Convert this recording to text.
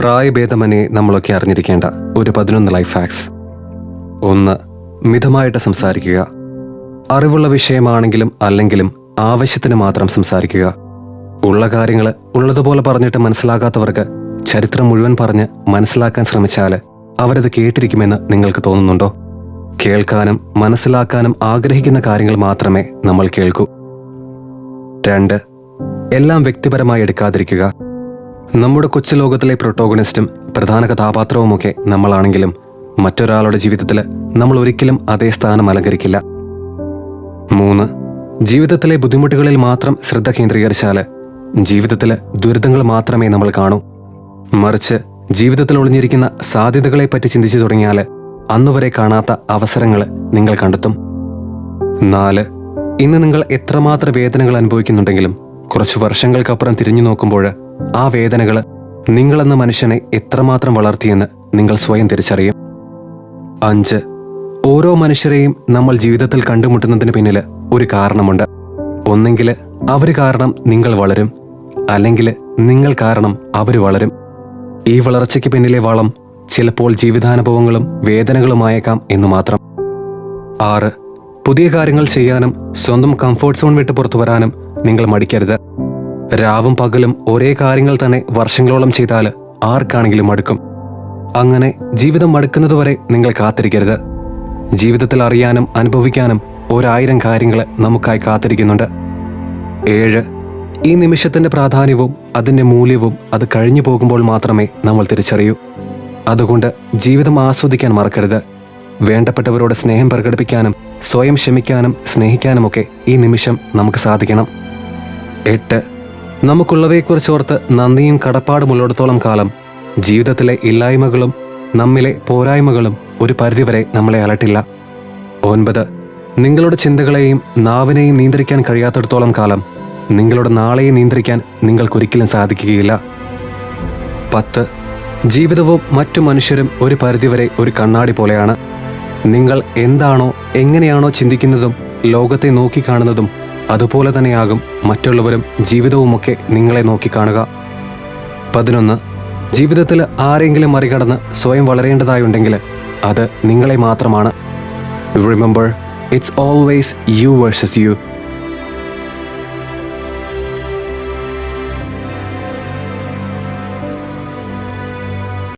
പ്രായഭേദമന്യേ നമ്മളൊക്കെ അറിഞ്ഞിരിക്കേണ്ട ഒരു 11 ലൈഫ് ഹാക്സ്. 1. മിതമായിട്ട് സംസാരിക്കുക. അറിവുള്ള വിഷയമാണെങ്കിലും അല്ലെങ്കിലും ആവശ്യത്തിന് മാത്രം സംസാരിക്കുക. ഉള്ള കാര്യങ്ങൾ ഉള്ളതുപോലെ പറഞ്ഞിട്ട് മനസ്സിലാകാത്തവർക്ക് ചരിത്രം മുഴുവൻ പറഞ്ഞ് മനസ്സിലാക്കാൻ ശ്രമിച്ചാൽ അവരത് കേട്ടിരിക്കുമെന്ന് നിങ്ങൾക്ക് തോന്നുന്നുണ്ടോ? കേൾക്കാനും മനസ്സിലാക്കാനും ആഗ്രഹിക്കുന്ന കാര്യങ്ങൾ മാത്രമേ നമ്മൾ കേൾക്കൂ. 2. എല്ലാം വ്യക്തിപരമായി എടുക്കാതിരിക്കുക. നമ്മുടെ കൊച്ചു ലോകത്തിലെ പ്രൊട്ടോഗണിസ്റ്റും പ്രധാന കഥാപാത്രവുമൊക്കെ നമ്മളാണെങ്കിലും മറ്റൊരാളുടെ ജീവിതത്തിൽ നമ്മൾ ഒരിക്കലും അതേ സ്ഥാനം അലങ്കരിക്കില്ല. 3. ജീവിതത്തിലെ ബുദ്ധിമുട്ടുകളിൽ മാത്രം ശ്രദ്ധ കേന്ദ്രീകരിച്ചാൽ ജീവിതത്തിലെ ദുരിതങ്ങൾ മാത്രമേ നമ്മൾ കാണൂ. മറിച്ച് ജീവിതത്തിൽ ഒളിഞ്ഞിരിക്കുന്ന സാധ്യതകളെപ്പറ്റി ചിന്തിച്ചു തുടങ്ങിയാൽ അന്നുവരെ കാണാത്ത അവസരങ്ങൾ നിങ്ങൾ കണ്ടെത്തും. 4. ഇന്ന് നിങ്ങൾ എത്രമാത്രം വേദനകൾ അനുഭവിക്കുന്നുണ്ടെങ്കിലും കുറച്ചു വർഷങ്ങൾക്കപ്പുറം തിരിഞ്ഞു നോക്കുമ്പോൾ ആ വേദനകൾ നിങ്ങളെന്ന മനുഷ്യനെ എത്രമാത്രം വളർത്തിയെന്ന് നിങ്ങൾ സ്വയം തിരിച്ചറിയും. 5. ഓരോ മനുഷ്യരെയും നമ്മൾ ജീവിതത്തിൽ കണ്ടുമുട്ടുന്നതിന് പിന്നിൽ ഒരു കാരണമുണ്ട്. ഒന്നെങ്കിൽ അവർ കാരണം നിങ്ങൾ വളരും, അല്ലെങ്കിൽ നിങ്ങൾ കാരണം അവർ വളരും. ഈ വളർച്ചയ്ക്ക് പിന്നിലെ വളം ചിലപ്പോൾ ജീവിതാനുഭവങ്ങളും വേദനകളുമായേക്കാം എന്നു മാത്രം. 6. പുതിയ കാര്യങ്ങൾ ചെയ്യാനും സ്വന്തം കംഫോർട്ട് സോൺ വിട്ട് പുറത്തു വരാനും നിങ്ങൾ മടിക്കരുത്. രാവും പകലും ഒരേ കാര്യങ്ങൾ തന്നെ വർഷങ്ങളോളം ചെയ്താൽ ആർക്കാണെങ്കിലും മടുക്കും. അങ്ങനെ ജീവിതം മടുക്കുന്നതുവരെ നിങ്ങൾ കാത്തിരിക്കരുത്. ജീവിതത്തിൽ അറിയാനും അനുഭവിക്കാനും 1000 കാര്യങ്ങൾ നമുക്കായി കാത്തിരിക്കുന്നുണ്ട്. 7. ഈ നിമിഷത്തിന്റെ പ്രാധാന്യവും അതിന്റെ മൂല്യവും അത് കഴിഞ്ഞു പോകുമ്പോൾ മാത്രമേ നമ്മൾ തിരിച്ചറിയൂ. അതുകൊണ്ട് ജീവിതം ആസ്വദിക്കാൻ മറക്കരുത്. വേണ്ടപ്പെട്ടവരോട് സ്നേഹം പ്രകടിപ്പിക്കാനും സ്വയം ക്ഷമിക്കാനും സ്നേഹിക്കാനുമൊക്കെ ഈ നിമിഷം നമുക്ക് സാധിക്കണം. 8. നമുക്കുള്ളവയെക്കുറിച്ചോർത്ത് നന്ദിയും കടപ്പാടുമുള്ളിടത്തോളം കാലം ജീവിതത്തിലെ ഇല്ലായ്മകളും നമ്മിലെ പോരായ്മകളും ഒരു പരിധിവരെ നമ്മളെ അലട്ടില്ല. 9. നിങ്ങളുടെ ചിന്തകളെയും നാവിനെയും നിയന്ത്രിക്കാൻ കഴിയാത്തിടത്തോളം കാലം നിങ്ങളുടെ നാളെയെ നിയന്ത്രിക്കാൻ നിങ്ങൾക്കൊരിക്കലും സാധിക്കുകയില്ല. 10. ജീവിതവും മറ്റു മനുഷ്യരും ഒരു പരിധിവരെ ഒരു കണ്ണാടി പോലെയാണ്. നിങ്ങൾ എന്താണോ എങ്ങനെയാണോ ചിന്തിക്കുന്നതും ലോകത്തെ നോക്കിക്കാണുന്നതും അതുപോലെ തന്നെയാകും മറ്റുള്ളവരും ജീവിതവുമൊക്കെ നിങ്ങളെ നോക്കിക്കാണുക. 11. ജീവിതത്തിൽ ആരെങ്കിലും മറികടന്ന് സ്വയം വളരേണ്ടതായുണ്ടെങ്കിൽ അത് നിങ്ങളെ മാത്രമാണ്. Remember, it's always you versus U.